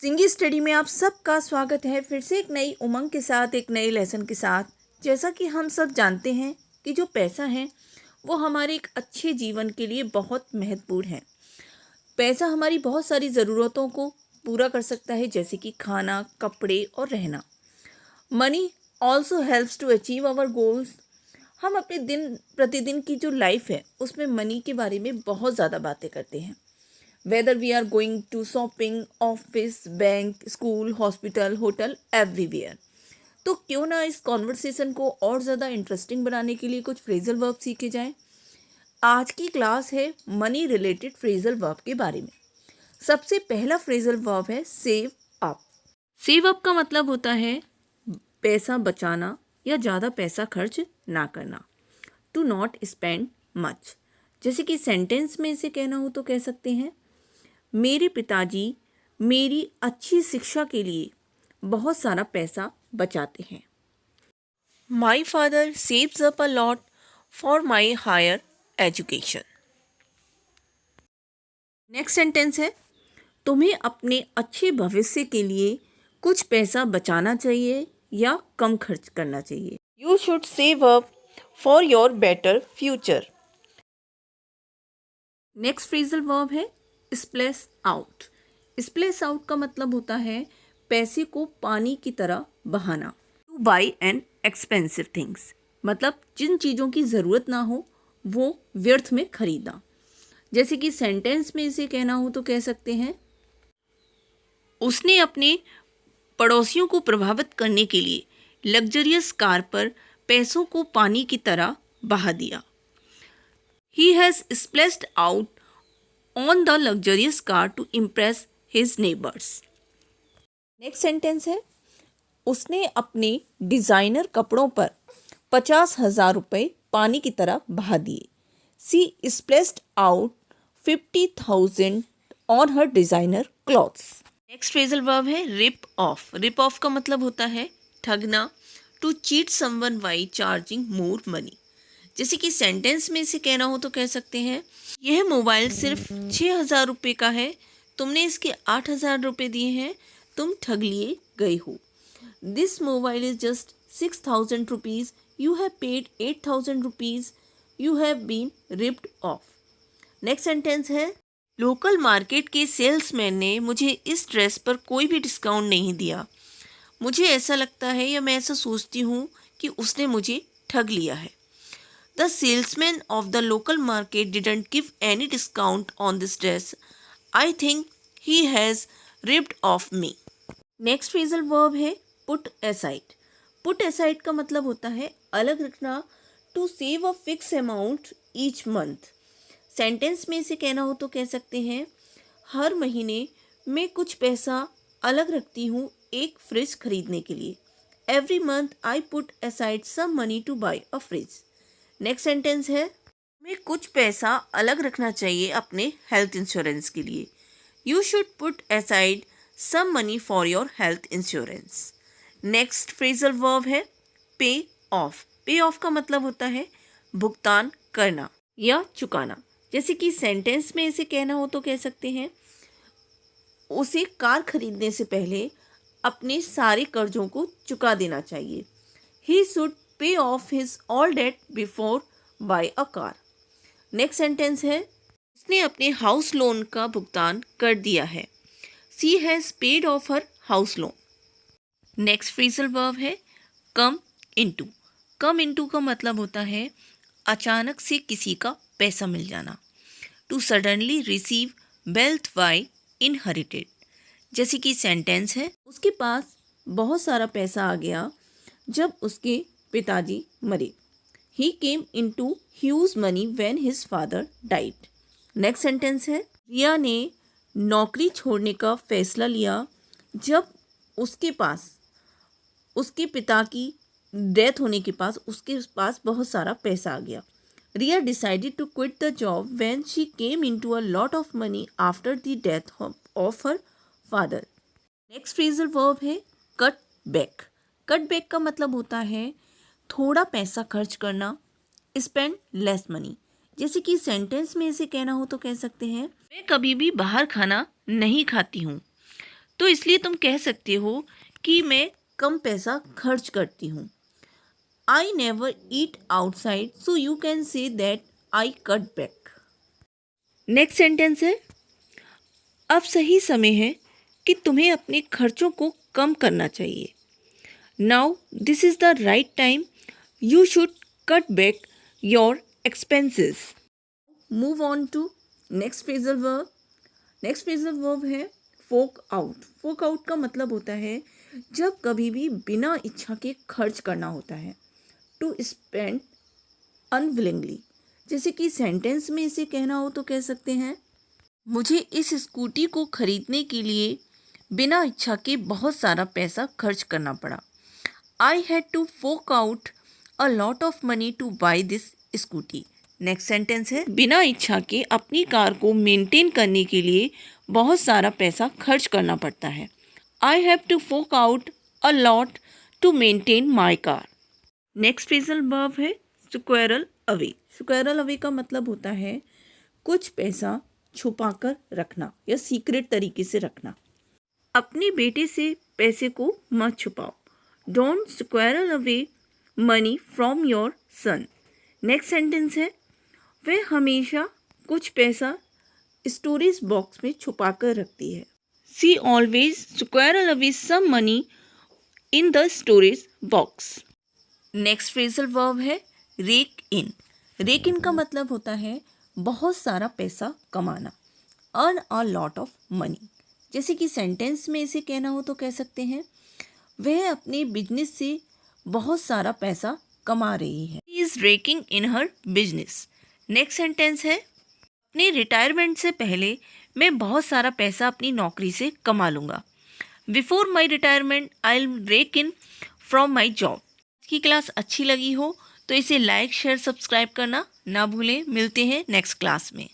जिंगी study में आप सबका स्वागत है फिर से एक नई उमंग के साथ, एक नए लेसन के साथ। जैसा कि हम सब जानते हैं कि जो पैसा है वो हमारे एक अच्छे जीवन के लिए बहुत महत्वपूर्ण है। पैसा हमारी बहुत सारी ज़रूरतों को पूरा कर सकता है, जैसे कि खाना, कपड़े और रहना। Money also helps to achieve our goals. हम अपने दिन प्रतिदिन की जो लाइफ है उसमें मनी के बारे में बहुत ज़्यादा बातें करते हैं। Whether we are going to shopping, office, bank, school, hospital, hotel, everywhere. तो क्यों ना इस कॉन्वर्सेशन को और ज़्यादा इंटरेस्टिंग बनाने के लिए कुछ फ्रेजल वर्ब सीखे जाएं। आज की क्लास है मनी रिलेटेड फ्रेजल वर्ब के बारे में। सबसे पहला फ्रेजल वर्ब है सेव अप। सेव अप का मतलब होता है पैसा बचाना या ज़्यादा पैसा खर्च ना करना। To not spend much. जैसे कि सेंटेंस में इसे कहना हो तो कह सकते हैं, मेरे पिताजी मेरी अच्छी शिक्षा के लिए बहुत सारा पैसा बचाते हैं। My father saves up a lot for my higher education. Next sentence है, तुम्हें अपने अच्छे भविष्य के लिए कुछ पैसा बचाना चाहिए या कम खर्च करना चाहिए। You should save up for your better future. Next phrasal verb है स्प्लैश आउट। स्प्लैश आउट का मतलब होता है पैसे को पानी की तरह बहाना। Two by an expensive things, मतलब जिन चीज़ों की ज़रूरत ना हो वो व्यर्थ में खरीदना। जैसे कि सेंटेंस में इसे कहना हो तो कह सकते हैं, उसने अपने पड़ोसियों को प्रभावित करने के लिए लग्जरियस कार पर पैसों को पानी की तरह बहा दिया। He has splashed out on the luxurious car to impress his neighbors. Next sentence है, उसने अपने डिज़ाइनर कपड़ों पर 50,000 रुपये पानी की तरह बहा दिए। She splashed out 50,000 on her designer clothes. Next phrasal verb है रिप ऑफ। रिप ऑफ का मतलब होता है ठगना। To cheat someone by charging more money. जैसे कि सेंटेंस में इसे कहना हो तो कह सकते हैं, यह मोबाइल सिर्फ 6,000 रुपये का है, तुमने इसके 8,000 रुपये दिए हैं, तुम ठग लिए गए हो। This mobile is just 6,000 rupees, you have paid 8,000 rupees, you have been ripped off. Next sentence है, लोकल मार्केट के सेल्समैन ने मुझे इस ड्रेस पर कोई भी डिस्काउंट नहीं दिया। मुझे ऐसा लगता है या मैं ऐसा सोचती हूँ कि उसने मुझे ठग लिया है। The salesman of the local market didn't give any discount on this dress. I think he has ripped off me. Next phrasal verb है put aside. Put aside का मतलब होता है अलग रखना। To save a fixed amount each month. Sentence में इसे कहना हो तो कह सकते हैं, हर महीने मैं कुछ पैसा अलग रखती हूँ एक फ्रिज खरीदने के लिए। Every month I put aside some money to buy a fridge. Next sentence है, हमें कुछ पैसा अलग रखना चाहिए अपने हेल्थ इंश्योरेंस के लिए। You should put aside some money for your health insurance. Next phrasal verb है पे ऑफ। पे ऑफ का मतलब होता है भुगतान करना या चुकाना। जैसे कि सेंटेंस में इसे कहना हो तो कह सकते हैं, उसे कार खरीदने से पहले अपने सारे कर्जों को चुका देना चाहिए। He should pay off his all debt before buy a car. Next sentence है, उसने अपने हाउस लोन का भुगतान कर दिया है। She has paid off her house loan. Next phrasal verb है come into. come into का मतलब होता है अचानक से किसी का पैसा मिल जाना। To suddenly receive wealth by inherited. जैसे कि सेंटेंस है, उसके पास बहुत सारा पैसा आ गया जब उसके पिताजी मरे। He came into huge money when his father died. Next sentence है, रिया ने नौकरी छोड़ने का फैसला लिया जब उसके पास उसके पिता की डेथ होने के पास उसके पास बहुत सारा पैसा आ गया। Riya decided to quit the job when she came into a lot of money after the death of her father. Next phrasal verb है कट बैक। कट बैक का मतलब होता है थोड़ा पैसा खर्च करना, स्पेंड लेस मनी। जैसे कि सेंटेंस में इसे कहना हो तो कह सकते हैं, मैं कभी भी बाहर खाना नहीं खाती हूँ, तो इसलिए तुम कह सकते हो कि मैं कम पैसा खर्च करती हूँ। I never eat outside, so you can say that I cut back. Next sentence है, अब सही समय है कि तुम्हें अपने खर्चों को कम करना चाहिए। Now this is the right time, you should cut back your expenses. Move on to next phrasal verb. Next phrasal verb है फोक आउट। फोक आउट का मतलब होता है जब कभी भी बिना इच्छा के खर्च करना होता है। To spend unwillingly. जैसे कि सेंटेंस में इसे कहना हो तो कह सकते हैं, मुझे इस स्कूटी को खरीदने के लिए बिना इच्छा के बहुत सारा पैसा खर्च करना पड़ा। I had to fork out a lot of money to buy this scooty. Next sentence है, बिना इच्छा के अपनी कार को मेंटेन करने के लिए बहुत सारा पैसा खर्च करना पड़ता है। I have to fork out a lot to maintain my car. Next phrasal verb है स्क्वेरल अवे। स्क्वेरल अवे का मतलब होता है कुछ पैसा छुपाकर रखना या सीक्रेट तरीके से रखना। अपने बेटे से पैसे को मत छुपाओ। Don't squirrel away money from your son. Next sentence है, वह हमेशा कुछ पैसा स्टोरेज बॉक्स में छुपा कर रखती है। She always squirrel away some money in the storage box. Next phrasal verb है रेक इन। रेक इन का मतलब होता है बहुत सारा पैसा कमाना, earn a lot of money. जैसे कि सेंटेंस में इसे कहना हो तो कह सकते हैं, वह अपने बिजनेस से बहुत सारा पैसा कमा रही है। She is racking in her business. Next sentence है, अपने रिटायरमेंट से पहले मैं बहुत सारा पैसा अपनी नौकरी से कमा लूँगा। Before my retirement I will rake in from my job. की क्लास अच्छी लगी हो तो इसे लाइक शेयर सब्सक्राइब करना ना भूलें। मिलते हैं नेक्स्ट क्लास में।